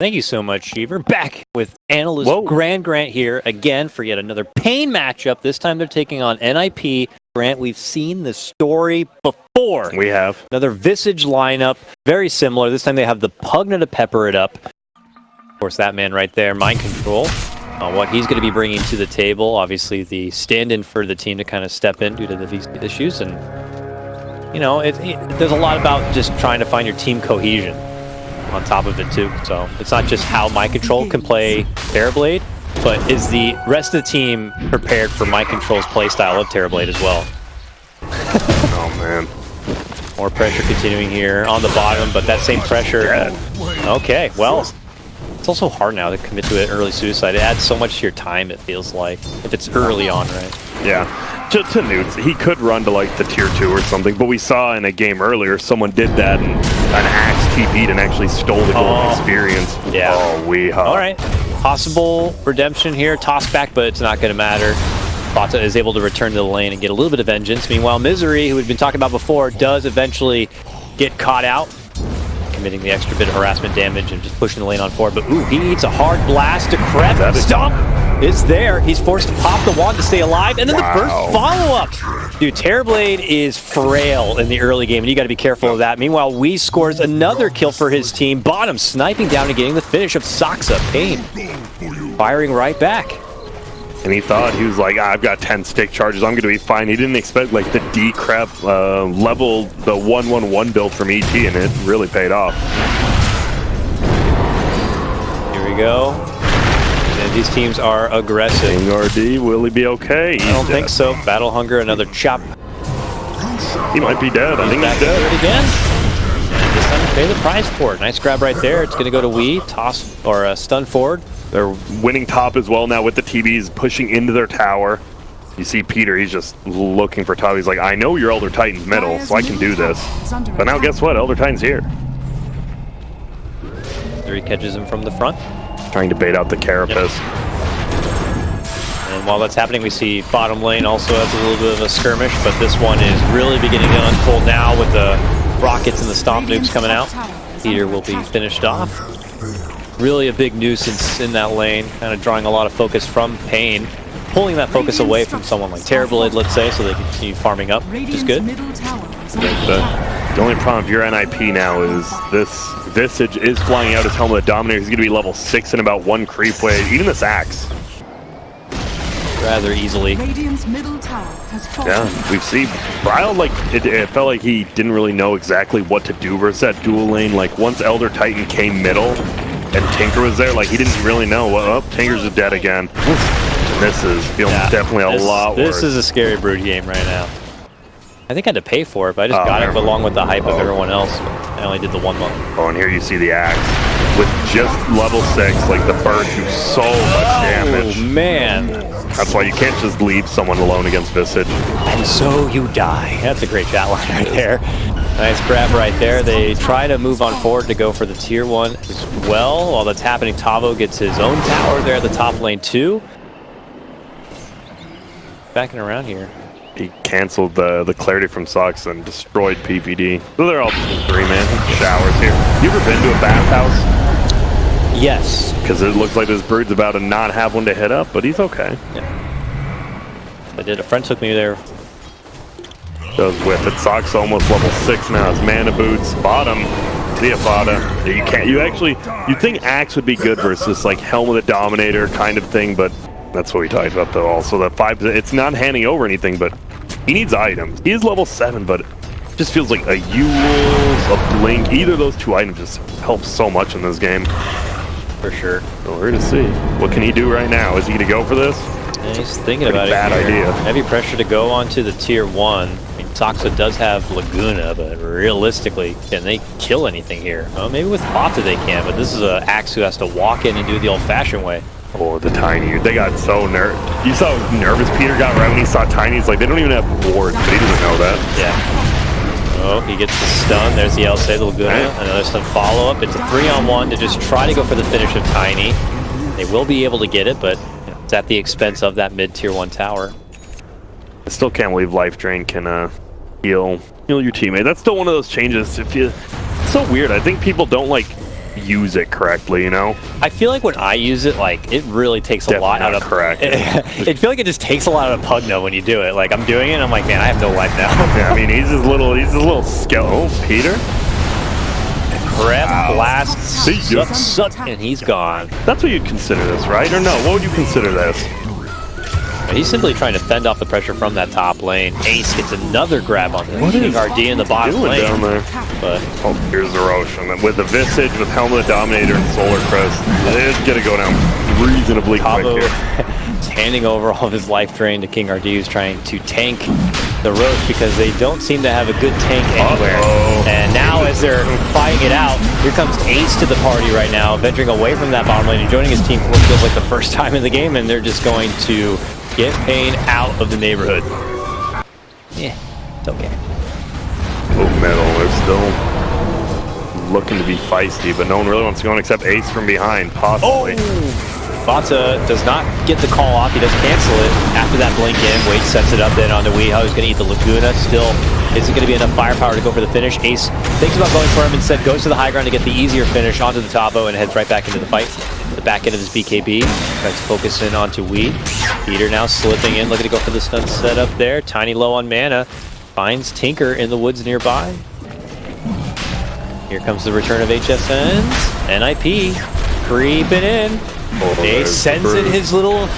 Thank you so much, Cheever. Back with analyst Grant here again for yet another paiN matchup. This time they're taking on NiP. Grant, we've seen this story before. We have. Another Visage lineup, very similar. This time they have the Pugna to pepper it up. Of course, that man right there, mind control. What he's going to be bringing to the table. Obviously, the stand-in for the team to kind of step in due to the issues. And, you know, there's a lot about just trying to find your team cohesion on top of it too. So it's not just how Mind Control can play Terrorblade, but is the rest of the team prepared for Mind Control's playstyle of Terrorblade as well? Oh man. More pressure continuing here on the bottom, but that same pressure. Okay, well, it's also hard now to commit to an early suicide. It adds so much to your time, it feels like, if it's early on, right? Yeah. To Newts, he could run to like the tier 2 or something, but we saw in a game earlier someone did that and an Axe TP'd and actually stole the golden experience. Yeah. Oh, all right. Possible redemption here. Toss back, but it's not going to matter. Bata is able to return to the lane and get a little bit of vengeance. Meanwhile, Misery, who we've been talking about before, does eventually get caught out, committing the extra bit of harassment damage and just pushing the lane on forward. But ooh, he eats a hard blast to Krep. Stomp is there. He's forced to pop the wand to stay alive, and then the burst follow-up. Dude, Terrorblade is frail in the early game, and you got to be careful of that. Meanwhile, Wee scores another kill for his team. Bottom sniping down and getting the finish of Saksa. paiN firing right back. And he thought, he was like, I've got 10 stick charges, I'm going to be fine. He didn't expect like the D-Crep level, the 1-1-1 build from ET, and it really paid off. Here we go. And these teams are aggressive. RD, will he be okay? I don't think so. Battle Hunger, another chop. He might be dead. I think he's dead. Again. And this time pay the price for it. Nice grab right there. It's going to go to Wee. Toss or stun forward. They're winning top as well now with the TBs pushing into their tower. You see Peter, he's just looking for top. He's like, I know your Elder Titan's middle, so I can do this. But now guess what? Elder Titan's here. There he catches him from the front. Trying to bait out the Carapace. Yep. And while that's happening, we see bottom lane also has a little bit of a skirmish, but this one is really beginning to unfold now with the rockets and the stomp nukes coming out. Peter will be finished off. Really a big nuisance in that lane, kind of drawing a lot of focus from paiN, pulling that focus away from someone like Terrorblade, let's say, so they can continue farming up, which is good. The only problem if you're NiP now is this Visage is flying out his Helmet of Dominator. He's going to be level 6 in about 1 creep wave. Even this Axe. Rather easily. Yeah, we've seen Bryle, like, it felt like he didn't really know exactly what to do versus that dual lane. Like, once Elder Titan came middle and Tinker was there, like, he didn't really know. Oh, Tinker's dead again. This is feeling definitely a lot worse. This is a scary Brood game right now. I think I had to pay for it, but I just got it along with the hype of everyone else. I only did the 1 month. Oh, and here you see the Axe. With just level 6, like the bird do so much damage. Oh, man. That's why you can't just leave someone alone against Visage. And so you die. That's a great chat line right there. Nice grab right there. They try to move on forward to go for the tier 1 as well. While that's happening, Tavo gets his own tower there at the top lane too. Backing around here. He canceled the clarity from Sox and destroyed PPD. So they're all just 3-man showers here. You ever been to a bathhouse? Yes. Because it looks like this Brood's about to not have one to hit up, but he's okay. Yeah. I did. A friend took me there. Does whip it. Sox almost level 6 now. It's mana boots. Bottom. Tiafada. You can't. You'd think Axe would be good versus like Helmet of the Dominator kind of thing, but that's what we talked about though. Also, the 5. It's not handing over anything, but he needs items. He is level 7, but it just feels like a Yules, a Blink. Either of those 2 items just help so much in this game. For sure. Well, we're to see. What can he do right now? Is he going to go for this? Yeah, he's thinking about it. Bad idea. Heavy pressure to go onto the tier 1. I mean, Toxa does have Laguna, but realistically, can they kill anything here? Well, maybe with Bata they can, but this is an Axe who has to walk in and do it the old-fashioned way. Oh, the Tiny. They got so nervous. You saw how nervous Peter got right when he saw Tiny. It's like, they don't even have boards, but he doesn't know that. Yeah. Oh, he gets the stun. There's the LC, the Laguna. Another stun follow-up. It's a 3-on-1 to just try to go for the finish of Tiny. They will be able to get it, but it's at the expense of that mid-tier 1 tower. I still can't believe Life Drain can heal your teammate. That's still one of those changes. It's so weird. I think people don't like use it correctly, you know? I feel like when I use it, like, it really takes a lot out of... correct. I feel like it just takes a lot out of Pugno when you do it. Like, I'm doing it, and I'm like, man, I have no life now. Yeah, I mean, he's his little skeleton. Oh, Peter? Prep, blast, and he's gone. That's what you'd consider this, right? Or no, what would you consider this? He's simply trying to fend off the pressure from that top lane. Ace gets another grab on the King RD in the bottom lane. Down there? But oh, here's the Roche. And with the Visage, with Helmet of Dominator and Solar Crest, it's going to go down reasonably quick here. Is handing over all of his life drain to King RD, who's trying to tank the Roche because they don't seem to have a good tank anywhere. And now as they're fighting it out, here comes Ace to the party right now, venturing away from that bottom lane and joining his team for what feels like the first time in the game, and they're just going to get paiN out of the neighborhood. Yeah, it's okay. Oh, middle, they're still looking to be feisty, but no one really wants to go in except Ace from behind, possibly. Bata does not get the call off. He does cancel it after that blink in. Wade sets it up then onto Weehaw, who's going to eat the Laguna. Still isn't going to be enough firepower to go for the finish. Ace thinks about going for him, instead goes to the high ground to get the easier finish onto the Tavo and heads right back into the fight. The back end of his BKB. Tries to focus in onto Weed. Peter now slipping in, looking to go for the stun setup there. Tiny low on mana. Finds Tinker in the woods nearby. Here comes the return of HSNs. NiP creeping in. Ace sends in his little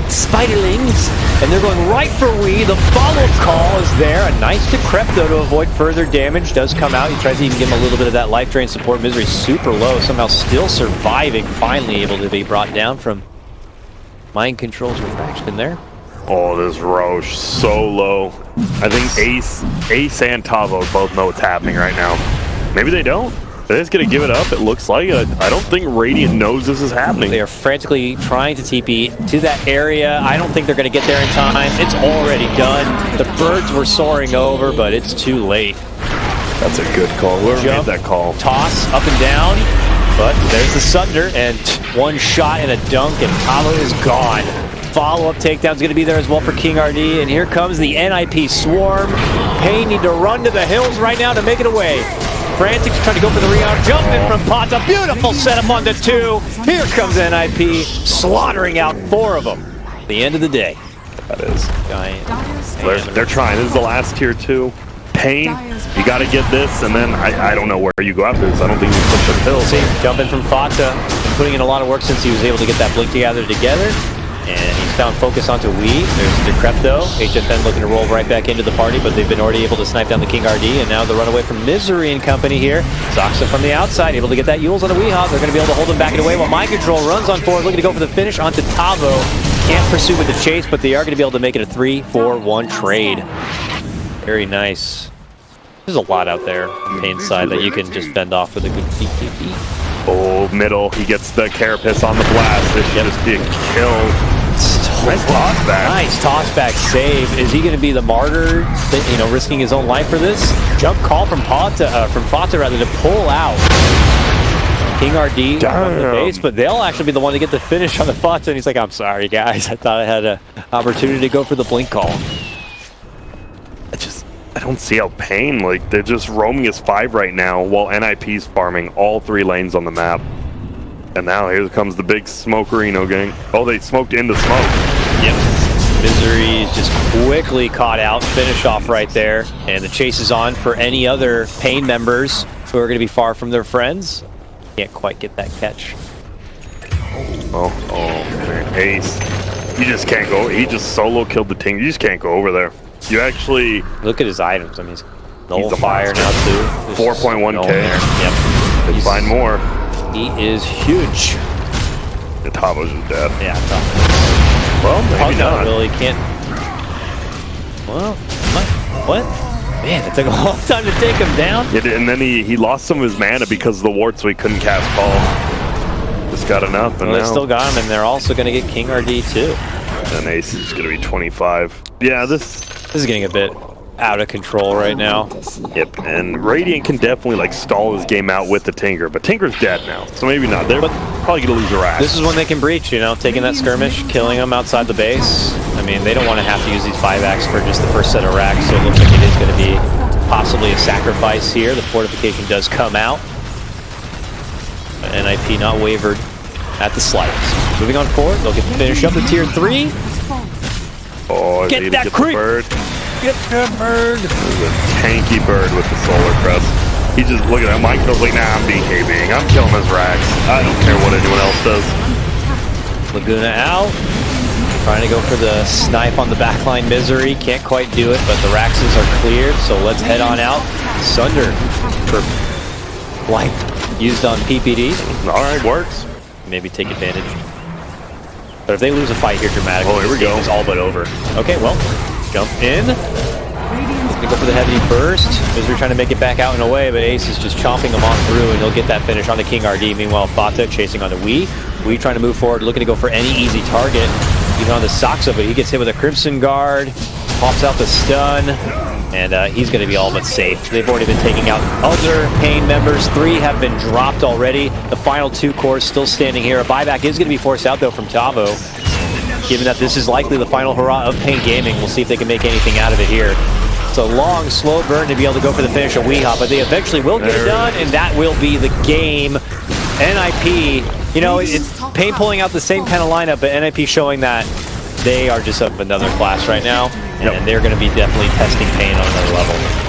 spiderlings, and they're going right for Wee. The follow-up call is there. A nice Decrepto to avoid further damage. Does come out. He tries to even give him a little bit of that life drain support. Misery super low. Somehow still surviving. Finally able to be brought down from mind controls refraction there. Oh, this Roche so low. I think Ace and Tavo both know what's happening right now. Maybe they don't. They're just going to give it up, it looks like. I don't think Radiant knows this is happening. They are frantically trying to TP to that area. I don't think they're going to get there in time. It's already done. The birds were soaring over, but it's too late. That's a good call. Whoever made that call. Toss up and down, but there's the Sunder, and one shot and a dunk, and Tavo is gone. Follow-up takedown is going to be there as well for King RD, and here comes the NiP Swarm. paiN need to run to the hills right now to make it away. Frantic trying to go for the rebound, jumping from Pata. Beautiful setup on the 2. Here comes NiP, slaughtering out 4 of them. The end of the day. That is. Giant. They're trying. This is the last tier 2. paiN, you got to get this, and then I don't know where you go after this. I don't think you push the hill. See, jumping from Fata, putting in a lot of work since he was able to get that blink together. And he's found focus onto Wee. There's Decrepto. HFN looking to roll right back into the party, but they've been already able to snipe down the King RD, and now the runaway from Misery and company here. Zoxa from the outside, able to get that Yules on the Weehaw. They're going to be able to hold him back and away while Mind Control runs on forward, looking to go for the finish onto Tavo. Can't pursue with the chase, but they are going to be able to make it a 3-4-1 trade. Very nice. There's a lot out there on paiN side that you can just fend off with a good PKB. Oh, middle. He gets the Carapace on the blast. This should just be a kill. Nice toss back. Nice toss back save. Is he going to be the martyr, risking his own life for this? Jump call from Fata rather, to pull out King RD from the base, but they'll actually be the one to get the finish on the Fata, and he's like, I'm sorry, guys. I thought I had an opportunity to go for the blink call. I don't see how paiN, like, they're just roaming as 5 right now while NiP's farming all 3 lanes on the map. And now here comes the big Smokerino gang. Oh, they smoked into smoke. Yep. Misery is just quickly caught out. Finish off right there. And the chase is on for any other paiN members who are going to be far from their friends. Can't quite get that catch. Oh, man. Ace. You just can't go. He just solo killed the team. You just can't go over there. You actually... Look at his items. I mean, he's null fire now, too. 4.1k. Yep. They find more. He is huge. The Tavo's just dead. Yeah, Tavo. Well, maybe not. Really can't. Well, what? Man, it took a long time to take him down. And then he lost some of his mana because of the ward, so he couldn't cast Call. Just got enough, and well, now... they still got him, and they're also going to get King RD too. And Ace is going to be 25. Yeah, this is getting a bit out of control right now. Yep, and Radiant can definitely like stall his game out with the Tinker, but Tinker's dead now, so maybe not. They're probably gonna lose their ass. This is when they can breach, taking that skirmish, killing them outside the base. I mean, they don't want to have to use these 5-acts for just the first set of racks, so it looks like it is going to be possibly a sacrifice here. The fortification does come out. But NiP not wavered at the slightest. Moving on forward, they'll get to finish up the tier 3. Oh, Get that creep! Bird. Get that bird! A tanky bird with the solar crest. He just, look at that. Mike goes like, nah, I'm DKBing. I'm killing his racks. I don't care what anyone else does. Laguna out. Trying to go for the snipe on the backline. Misery can't quite do it, but the Raxes are cleared, so let's head on out. Sunder for light used on PPD. Alright, works. Maybe take advantage. But if they lose a fight here dramatically, here we this game go. is all but over. Okay, well, jump in. Gonna go for the heavy burst. Misery trying to make it back out and away, but Ace is just chomping him on through, and he'll get that finish on the King RD. Meanwhile, Fata chasing on the Wii. Wii trying to move forward, looking to go for any easy target. Even on the Soxa, but he gets hit with a Crimson Guard, pops out the stun, and he's going to be all but safe. They've already been taking out other paiN members. 3 have been dropped already. The final 2 cores still standing here. A buyback is going to be forced out, though, from Tavo. Given that this is likely the final hurrah of paiN Gaming, we'll see if they can make anything out of it here. It's a long, slow burn to be able to go for the finish of Weehaw, but they eventually will get it done, and that will be the game. NiP, you know, it's paiN pulling out the same kind of lineup, but NiP showing that they are just of another class right now, and they're going to be definitely testing paiN on another level.